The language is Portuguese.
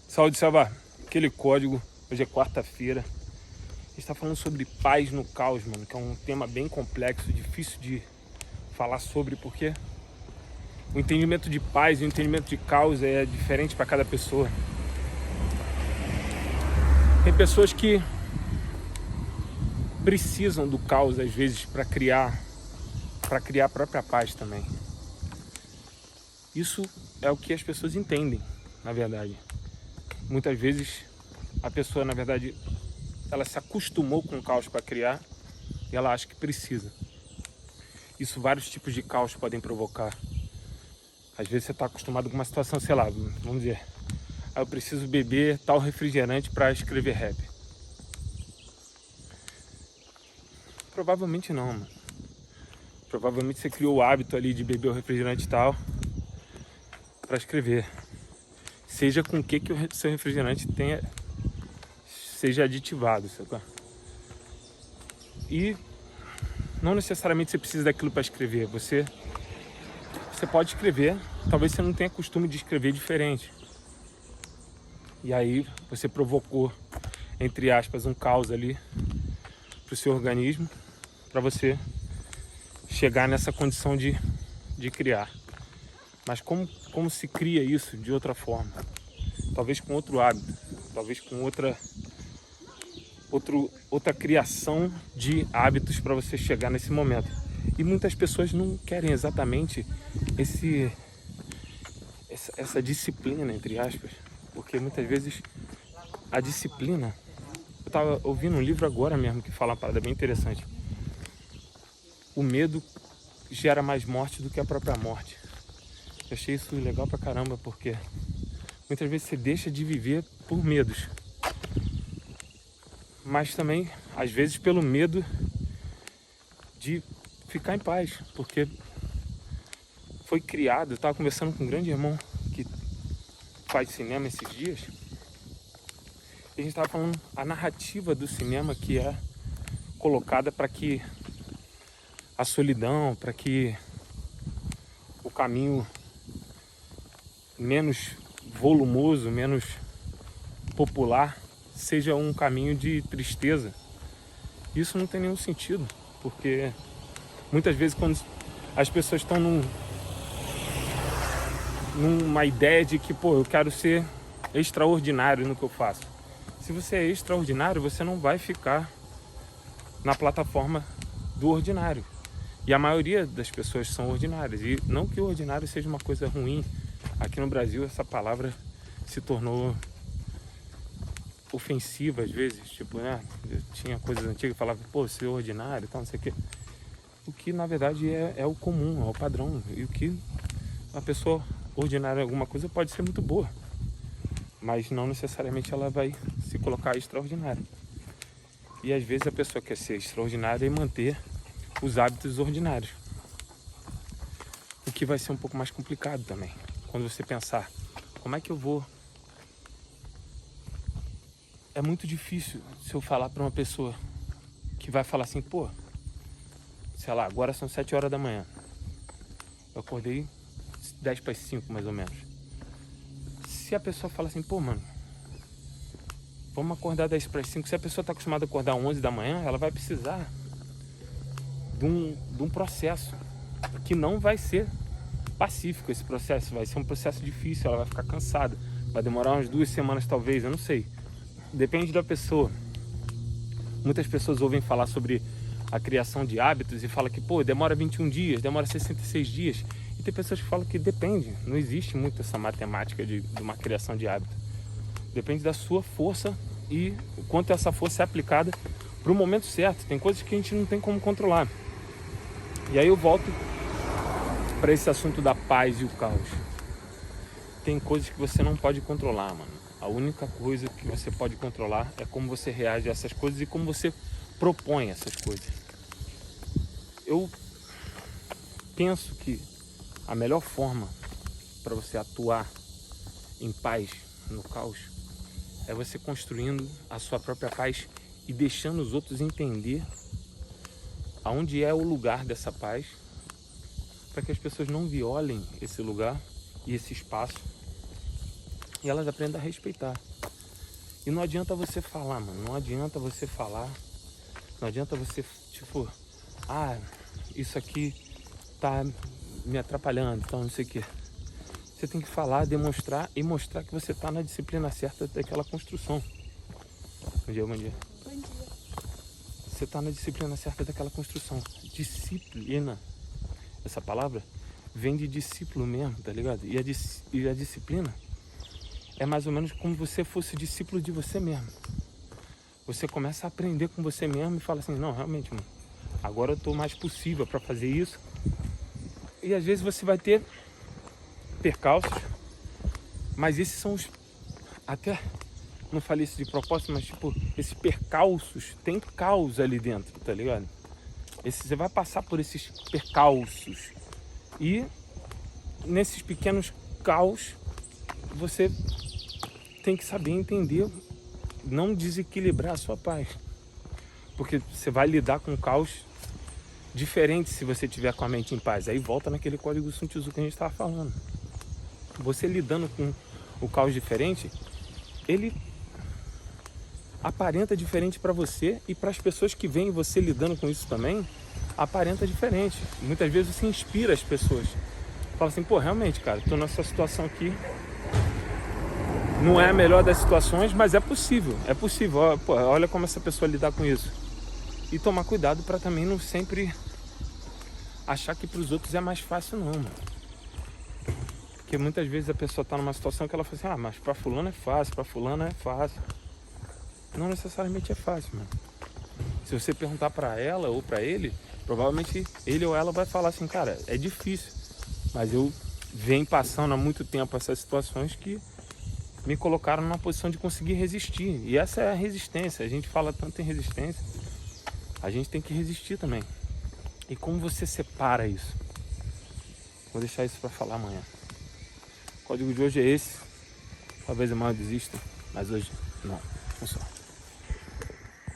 Saúde, Sabá. Aquele código. Hoje é quarta-feira. A gente tá falando sobre paz no caos, mano. Que é um tema bem complexo, difícil de falar sobre, porque o entendimento de paz e o entendimento de caos é diferente para cada pessoa. Tem pessoas que precisam do caos, às vezes, para criar a própria paz também. Isso é o que as pessoas entendem, na verdade. Muitas vezes a pessoa, na verdade, ela se acostumou com o caos para criar e ela acha que precisa. Isso vários tipos de caos podem provocar. Às vezes você está acostumado com uma situação, sei lá, vamos dizer, eu preciso beber tal refrigerante para escrever rap. Provavelmente não, mano. Provavelmente você criou o hábito ali de beber o refrigerante e tal para escrever. Seja com o que o seu refrigerante seja aditivado, sabe? E não necessariamente você precisa daquilo para escrever. Você pode escrever, talvez você não tenha costume de escrever diferente. E aí você provocou, entre aspas, um caos ali para o seu organismo, para você chegar nessa condição de criar. Mas como se cria isso de outra forma? Talvez com outro hábito, talvez com outra criação de hábitos para você chegar nesse momento. E muitas pessoas não querem exatamente essa disciplina, entre aspas, porque muitas vezes a disciplina... Eu estava ouvindo um livro agora mesmo que fala uma parada bem interessante. O medo gera mais morte do que a própria morte. Eu achei isso legal pra caramba, porque muitas vezes você deixa de viver por medos, mas também, às vezes, pelo medo de ficar em paz, porque foi criado. Eu estava conversando com um grande irmão que faz cinema esses dias, e a gente estava falando a narrativa do cinema que é colocada para que a solidão, para que o caminho menos volumoso, menos popular, seja um caminho de tristeza. Isso não tem nenhum sentido, porque muitas vezes quando as pessoas estão numa ideia de que, eu quero ser extraordinário no que eu faço. Se você é extraordinário, você não vai ficar na plataforma do ordinário. E a maioria das pessoas são ordinárias. E não que o ordinário seja uma coisa ruim. Aqui no Brasil essa palavra se tornou ofensiva às vezes. Tipo, né? Eu tinha coisas antigas que falavam, ser ordinário e tal, não sei o quê. O que na verdade é o comum, é o padrão. E o que uma pessoa ordinária em alguma coisa pode ser muito boa, mas não necessariamente ela vai se colocar extraordinária. E às vezes a pessoa quer ser extraordinária e manter os hábitos ordinários, o que vai ser um pouco mais complicado também. Quando você pensar, como é que eu vou... É muito difícil se eu falar para uma pessoa que vai falar assim, sei lá, agora são 7 horas da manhã. Eu acordei 10 para as 5 mais ou menos. Se a pessoa fala assim, mano, vamos acordar 10 para as 5. Se a pessoa está acostumada a acordar 11 da manhã, ela vai precisar de um processo que não vai ser pacífico. Esse processo vai ser um processo difícil, ela vai ficar cansada, vai demorar umas 2 semanas talvez, eu não sei, depende da pessoa. Muitas pessoas ouvem falar sobre a criação de hábitos e falam que demora 21 dias, demora 66 dias, e tem pessoas que falam que depende, não existe muito essa matemática de uma criação de hábito. Depende da sua força e o quanto essa força é aplicada para o momento certo. Tem coisas que a gente não tem como controlar. E aí eu volto para esse assunto da paz e o caos. Tem coisas que você não pode controlar, mano. A única coisa que você pode controlar é como você reage a essas coisas e como você propõe essas coisas. Eu penso que a melhor forma para você atuar em paz no caos é você construindo a sua própria paz e deixando os outros entender aonde é o lugar dessa paz, para que as pessoas não violem esse lugar e esse espaço E elas aprendem a respeitar. E não adianta você falar, mano. Não adianta você falar. Não adianta você, tipo, isso aqui tá me atrapalhando, então não sei o quê. Você tem que falar, demonstrar e mostrar que você tá na disciplina certa daquela construção. Bom dia, bom dia. Bom dia. Você tá na disciplina certa daquela construção. Disciplina. Essa palavra vem de discípulo mesmo, tá ligado? E a disciplina é mais ou menos como se você fosse discípulo de você mesmo. Você começa a aprender com você mesmo e fala assim, não, realmente, mano, agora eu tô mais possível para fazer isso. E às vezes você vai ter percalços, mas esses são os... Até não falei isso de propósito, mas tipo, esses percalços, tem caos ali dentro, tá ligado? Você vai passar por esses percalços. E nesses pequenos caos, você tem que saber entender, não desequilibrar a sua paz. Porque você vai lidar com caos diferente se você tiver com a mente em paz. Aí volta naquele código Sun Tzu que a gente estava falando. Você lidando com o caos diferente, ele aparenta diferente para você e para as pessoas que veem você lidando com isso também, aparenta diferente. Muitas vezes você inspira as pessoas. Fala assim, pô, realmente, cara, tô nessa situação aqui. Não é a melhor das situações, mas é possível. É possível. Pô, olha como essa pessoa lidar com isso. E tomar cuidado para também não sempre achar que para os outros é mais fácil, não, mano. Porque muitas vezes a pessoa tá numa situação que ela fala assim, mas para fulano é fácil, para fulano é fácil. Não necessariamente é fácil, mano. Se você perguntar para ela ou para ele, provavelmente ele ou ela vai falar assim, cara, é difícil. Mas eu venho passando há muito tempo essas situações que me colocaram numa posição de conseguir resistir. E essa é a resistência. A gente fala tanto em resistência, a gente tem que resistir também. E como você separa isso? Vou deixar isso para falar amanhã. O código de hoje é esse. Talvez amanhã eu desista, mas hoje não. Funciona.